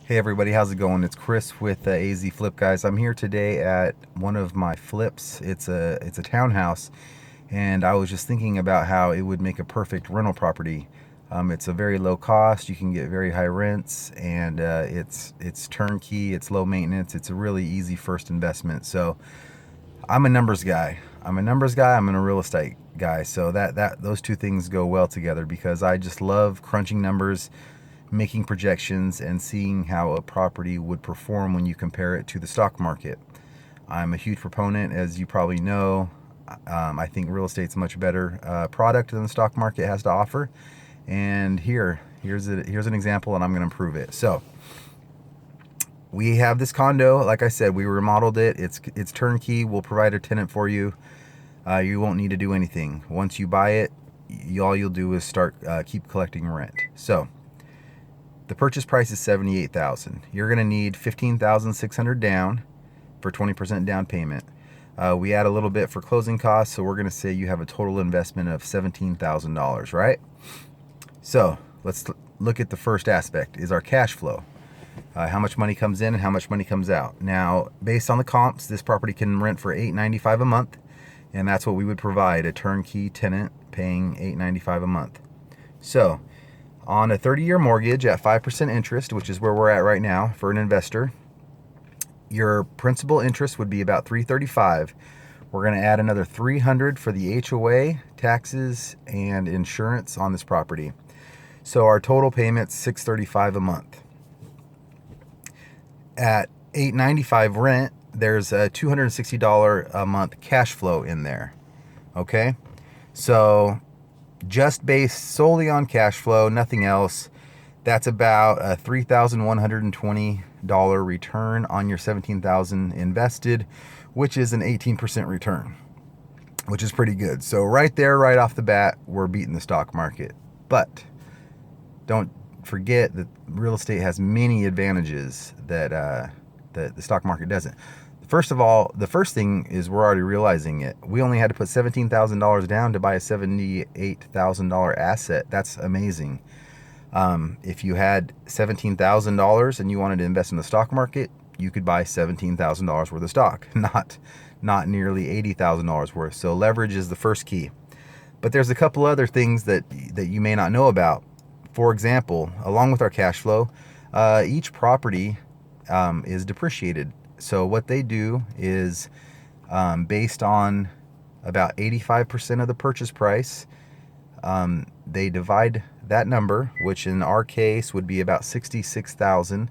Hey everybody, how's it going? It's Kris with AZ Flip Guys. I'm here today at one of my flips. It's a townhouse, and I was just thinking about how it would make a perfect rental property. It's a very low cost. You can get very high rents, and it's turnkey. It's low maintenance. It's a really easy first investment. So I'm a numbers guy. I'm a real estate guy. So that those two things go well together because I just love crunching numbers, making projections, and seeing how a property would perform when you compare it to the stock market. I'm a huge proponent, as you probably know. I think real estate's a much better product than the stock market has to offer. And here's an example, and I'm going to prove it. So we have this condo. Like I said, we remodeled it. It's turnkey. We'll provide a tenant for you. You won't need to do anything. Once you buy it, all you'll do is start keep collecting rent. So the purchase price is $78,000. You're going to need $15,600 down for 20% down payment. We add a little bit for closing costs, so we're going to say you have a total investment of $17,000, right? So let's look at the first aspect, is our cash flow. How much money comes in and how much money comes out. Now, based on the comps, this property can rent for $895 a month, and that's what we would provide, a turnkey tenant paying $895 a month. So on a 30-year mortgage at 5% interest, which is where we're at right now for an investor, your principal interest would be about $335. We're going to add another $300 for the HOA, taxes, and insurance on this property. So our total payment's $635 a month. At $895 rent, there's a $260 a month cash flow in there. Okay? So just based solely on cash flow, nothing else, that's about a $3,120 return on your $17,000 invested, which is an 18% return, which is pretty good. So right there, right off the bat, we're beating the stock market. But don't forget that real estate has many advantages that the stock market doesn't. First of all, the first thing is we're already realizing it. We only had to put $17,000 down to buy a $78,000 asset. That's amazing. If you had $17,000 and you wanted to invest in the stock market, you could buy $17,000 worth of stock, not nearly $80,000 worth. So leverage is the first key. But there's a couple other things that you may not know about. For example, along with our cash flow, each property is depreciated. So what they do is, based on about 85% of the purchase price, they divide that number, which in our case would be about $66,000,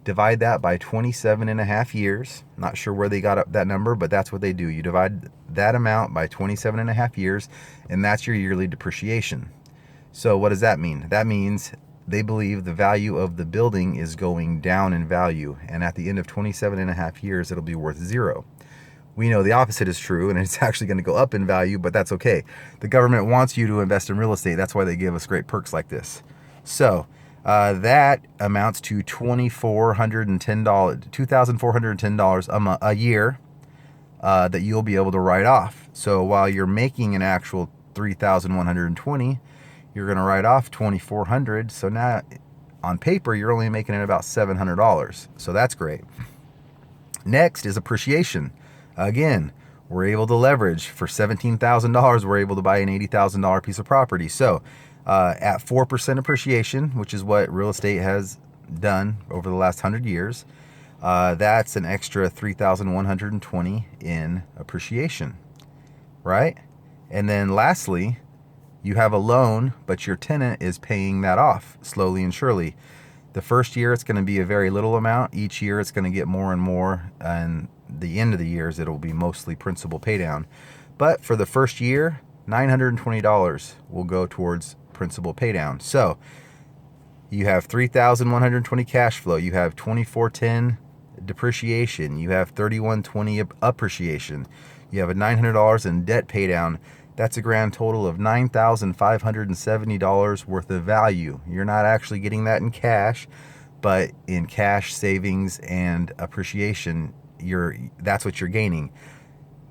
divide that by 27 and a half years. Not sure where they got up that number, but that's what they do. You divide that amount by 27 and a half years, and that's your yearly depreciation. So what does that mean? That means they believe the value of the building is going down in value, and at the end of 27 and a half years, it'll be worth zero. We know the opposite is true, and it's actually going to go up in value, but that's okay. The government wants you to invest in real estate. That's why they give us great perks like this. So that amounts to $2,410 a year that you'll be able to write off. So while you're making an actual $3,120, you're going to write off $2,400. So now on paper, you're only making it about $700. So that's great. Next is appreciation. Again, we're able to leverage. For $17,000, we're able to buy an $80,000 piece of property. So at 4% appreciation, which is what real estate has done over the last 100 years, that's an extra $3,120 in appreciation, right? And then lastly, you have a loan, but your tenant is paying that off slowly and surely. The first year, it's going to be a very little amount. Each year, it's going to get more and more. And the end of the years, it'll be mostly principal pay down. But for the first year, $920 will go towards principal pay down. So you have 3,120 cash flow. You have 2,410 depreciation. You have 3,120 appreciation. You have a $900 in debt pay down. That's a grand total of $9,570 worth of value. You're not actually getting that in cash, but in cash savings and appreciation, that's what you're gaining.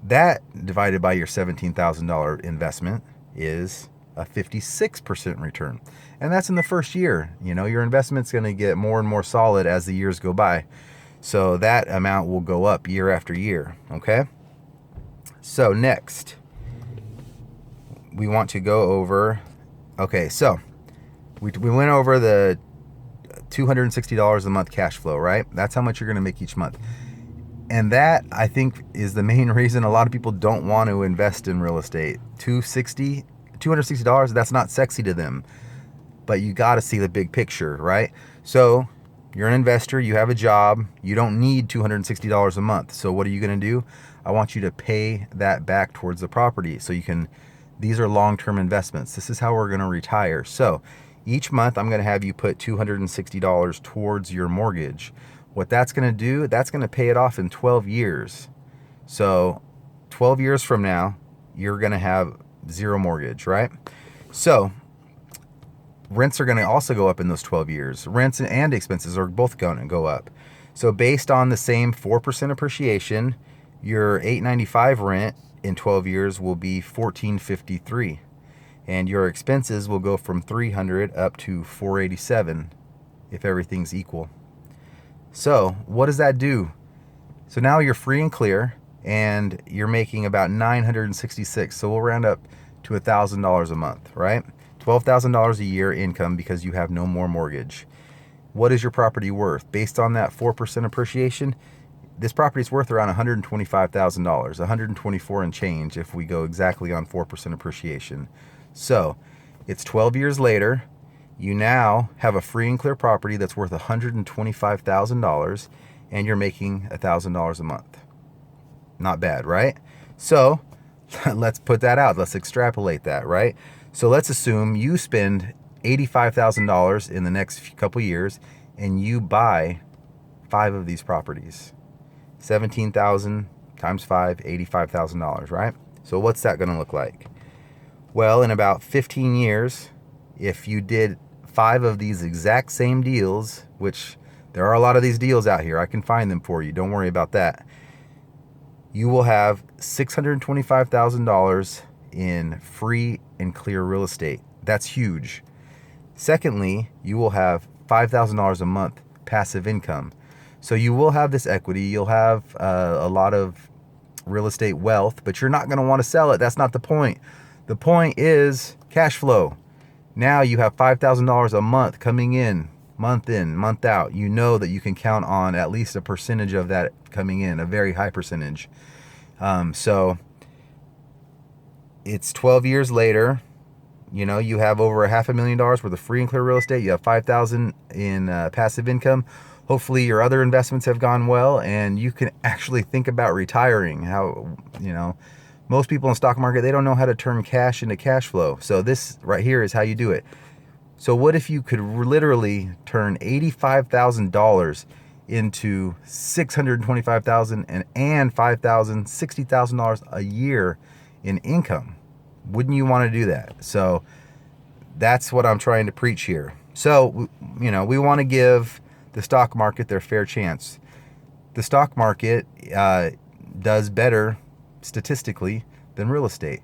That divided by your $17,000 investment is a 56% return. And that's in the first year. You know, your investment's going to get more and more solid as the years go by. So that amount will go up year after year, okay? So next, we want to go over, okay, so we went over the $260 a month cash flow, right? That's how much you're going to make each month. And that, I think, is the main reason a lot of people don't want to invest in real estate. $260, that's not sexy to them. But you got to see the big picture, right? So you're an investor, you have a job, you don't need $260 a month. So what are you going to do? I want you to pay that back towards the property. So you can, these are long-term investments. This is how we're going to retire. So each month I'm going to have you put $260 towards your mortgage. What that's going to do, that's going to pay it off in 12 years. So 12 years from now, you're going to have zero mortgage, right? So rents are going to also go up in those 12 years. Rents and expenses are both going to go up. So based on the same 4% appreciation, your $895 rent in 12 years will be $1,453. And your expenses will go from $300 up to $487 if everything's equal. So what does that do? So now you're free and clear and you're making about $966. So we'll round up to $1,000 a month, right? $12,000 a year income because you have no more mortgage. What is your property worth? Based on that 4% appreciation, this property is worth around $125,000, $124 and change if we go exactly on 4% appreciation. So it's 12 years later. You now have a free and clear property that's worth $125,000 and you're making $1,000 a month. Not bad, right? So let's put that out. Let's extrapolate that, right? So let's assume you spend $85,000 in the next couple years and you buy 5 of these properties. 17,000 times 5, $85,000, right? So what's that going to look like? Well, in about 15 years, if you did 5 of these exact same deals, which there are a lot of these deals out here, I can find them for you, don't worry about that, you will have $625,000 in free and clear real estate. That's huge. Secondly, you will have $5,000 a month passive income. So you will have this equity, you'll have a lot of real estate wealth, but you're not going to want to sell it. That's not the point. The point is cash flow. Now you have $5,000 a month coming in, month out. You know that you can count on at least a percentage of that coming in, a very high percentage. So it's 12 years later. You know, you have over $500,000 worth of free and clear real estate. You have $5,000 in passive income. Hopefully your other investments have gone well and you can actually think about retiring. How, you know, most people in the stock market, they don't know how to turn cash into cash flow. So this right here is how you do it. So what if you could literally turn $85,000 into $625,000 and $5,000, $60,000 a year in income? Wouldn't you want to do that? So that's what I'm trying to preach here. So, you know, we want to give the stock market their fair chance. The stock market does better statistically than real estate.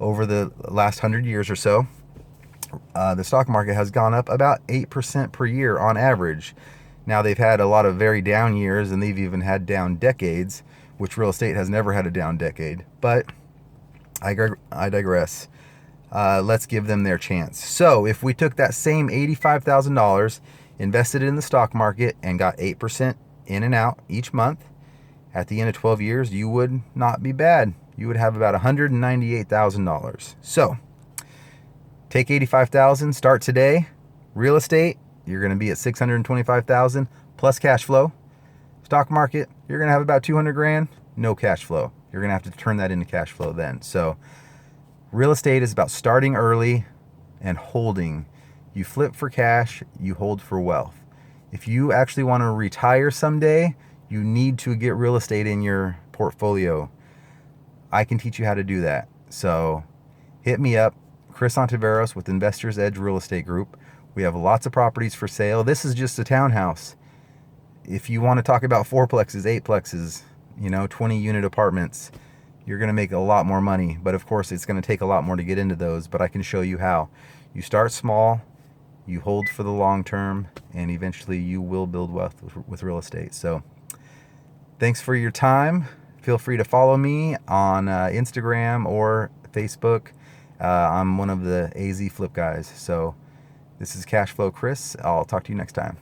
Over the last 100 years or so, the stock market has gone up about 8% per year on average. Now they've had a lot of very down years and they've even had down decades, which real estate has never had a down decade. But I digress. Let's give them their chance. So if we took that same $85,000, invested it in the stock market and got 8% in and out each month, at the end of 12 years, you would not be bad. You would have about $198,000. So take $85,000, start today. Real estate, you're going to be at $625,000 plus cash flow. Stock market, you're going to have about 200 grand, no cash flow. You're going to have to turn that into cash flow then. So real estate is about starting early and holding. You flip for cash, you hold for wealth. If you actually want to retire someday, you need to get real estate in your portfolio. I can teach you how to do that. So hit me up, Kris Ontiveros with Investors Edge Real Estate Group. We have lots of properties for sale. This is just a townhouse. If you want to talk about 4plexes, 8plexes, you know, 20 unit apartments, you're going to make a lot more money. But of course, it's going to take a lot more to get into those, but I can show you how. You start small, you hold for the long term, and eventually you will build wealth with real estate. So thanks for your time. Feel free to follow me on Instagram or Facebook. I'm one of the AZ Flip guys. So this is Cashflow Kris. I'll talk to you next time.